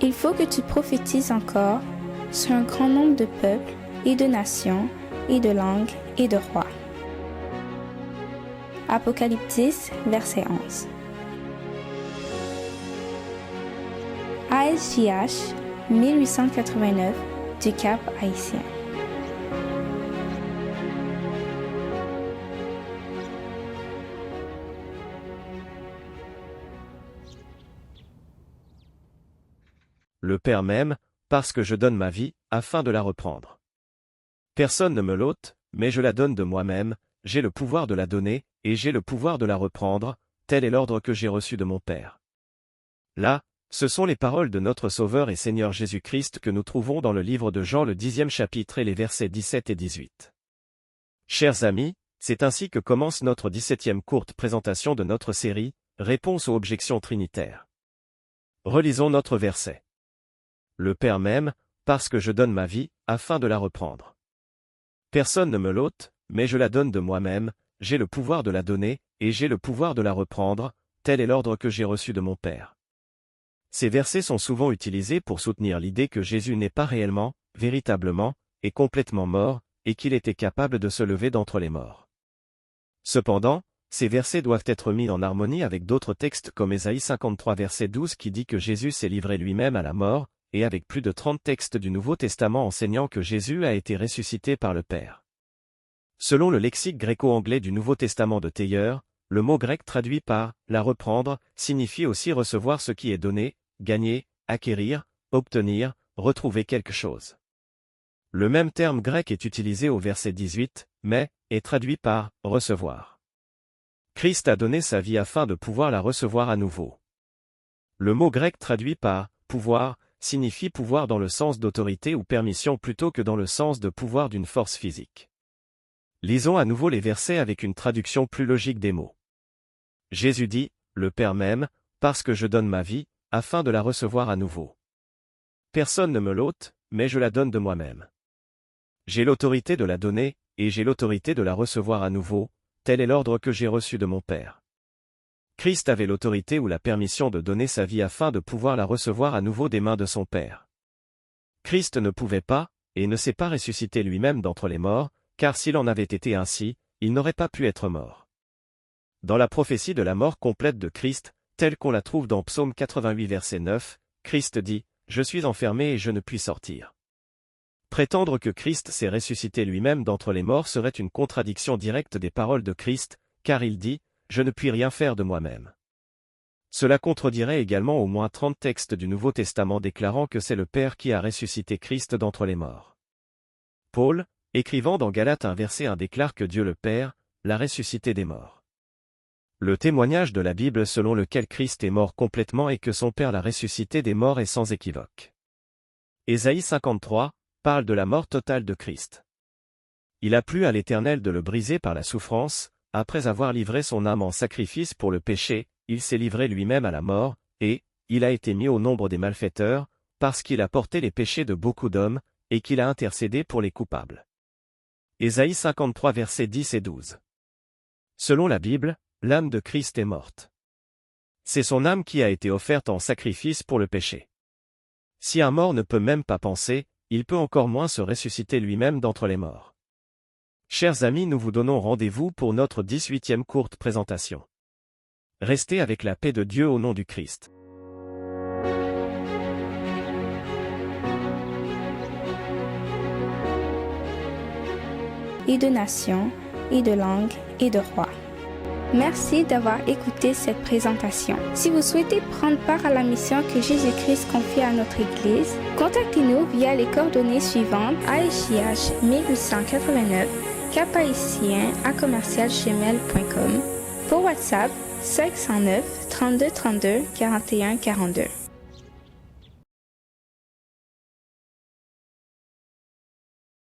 Il faut que tu prophétises encore sur un grand nombre de peuples et de nations et de langues et de rois. Apocalypse 10, verset 11. ASJH 1889 du Cap Haïtien. Le Père m'aime, parce que je donne ma vie, afin de la reprendre. Personne ne me l'ôte, mais je la donne de moi-même, j'ai le pouvoir de la donner, et j'ai le pouvoir de la reprendre, tel est l'ordre que j'ai reçu de mon Père. Là, ce sont les paroles de notre Sauveur et Seigneur Jésus-Christ que nous trouvons dans le livre de Jean le 10e chapitre et les versets 17 et 18. Chers amis, c'est ainsi que commence notre 17e courte présentation de notre série, Réponse aux objections trinitaires. Relisons notre verset. Le Père m'aime, parce que je donne ma vie, afin de la reprendre. Personne ne me l'ôte, mais je la donne de moi-même, j'ai le pouvoir de la donner, et j'ai le pouvoir de la reprendre, tel est l'ordre que j'ai reçu de mon Père. Ces versets sont souvent utilisés pour soutenir l'idée que Jésus n'est pas réellement, véritablement, et complètement mort, et qu'il était capable de se lever d'entre les morts. Cependant, ces versets doivent être mis en harmonie avec d'autres textes comme Ésaïe 53 verset 12 qui dit que Jésus s'est livré lui-même à la mort, et avec plus de 30 textes du Nouveau Testament enseignant que Jésus a été ressuscité par le Père. Selon le lexique gréco-anglais du Nouveau Testament de Thayer, le mot grec traduit par « la reprendre » signifie aussi recevoir ce qui est donné, gagner, acquérir, obtenir, retrouver quelque chose. Le même terme grec est utilisé au verset 18, mais, est traduit par « recevoir ». Christ a donné sa vie afin de pouvoir la recevoir à nouveau. Le mot grec traduit par « pouvoir » signifie pouvoir dans le sens d'autorité ou permission plutôt que dans le sens de pouvoir d'une force physique. Lisons à nouveau les versets avec une traduction plus logique des mots. Jésus dit, « Le Père m'aime, parce que je donne ma vie, afin de la recevoir à nouveau. Personne ne me l'ôte, mais je la donne de moi-même. J'ai l'autorité de la donner, et j'ai l'autorité de la recevoir à nouveau, tel est l'ordre que j'ai reçu de mon Père. » Christ avait l'autorité ou la permission de donner sa vie afin de pouvoir la recevoir à nouveau des mains de son Père. Christ ne pouvait pas, et ne s'est pas ressuscité lui-même d'entre les morts, car s'il en avait été ainsi, il n'aurait pas pu être mort. Dans la prophétie de la mort complète de Christ, telle qu'on la trouve dans Psaume 88 verset 9, Christ dit « Je suis enfermé et je ne puis sortir ». Prétendre que Christ s'est ressuscité lui-même d'entre les morts serait une contradiction directe des paroles de Christ, car il dit « Je ne puis rien faire de moi-même ». Cela contredirait également au moins 30 textes du Nouveau Testament déclarant que c'est le Père qui a ressuscité Christ d'entre les morts. Paul, écrivant dans Galates un verset 1 déclare que Dieu le Père l'a ressuscité des morts. Le témoignage de la Bible selon lequel Christ est mort complètement et que son Père l'a ressuscité des morts est sans équivoque. Ésaïe 53 parle de la mort totale de Christ. Il a plu à l'Éternel de le briser par la souffrance, après avoir livré son âme en sacrifice pour le péché, il s'est livré lui-même à la mort, et, il a été mis au nombre des malfaiteurs, parce qu'il a porté les péchés de beaucoup d'hommes, et qu'il a intercédé pour les coupables. Ésaïe 53 versets 10 et 12. Selon la Bible, l'âme de Christ est morte. C'est son âme qui a été offerte en sacrifice pour le péché. Si un mort ne peut même pas penser, il peut encore moins se ressusciter lui-même d'entre les morts. Chers amis, nous vous donnons rendez-vous pour notre 18e courte présentation. Restez avec la paix de Dieu au nom du Christ. Et de nations, et de langues, et de rois. Merci d'avoir écouté cette présentation. Si vous souhaitez prendre part à la mission que Jésus-Christ confie à notre Église, contactez-nous via les coordonnées suivantes ASJH 1889 caphaïtien@gmail.com. Pour WhatsApp 509 32 32 41 42.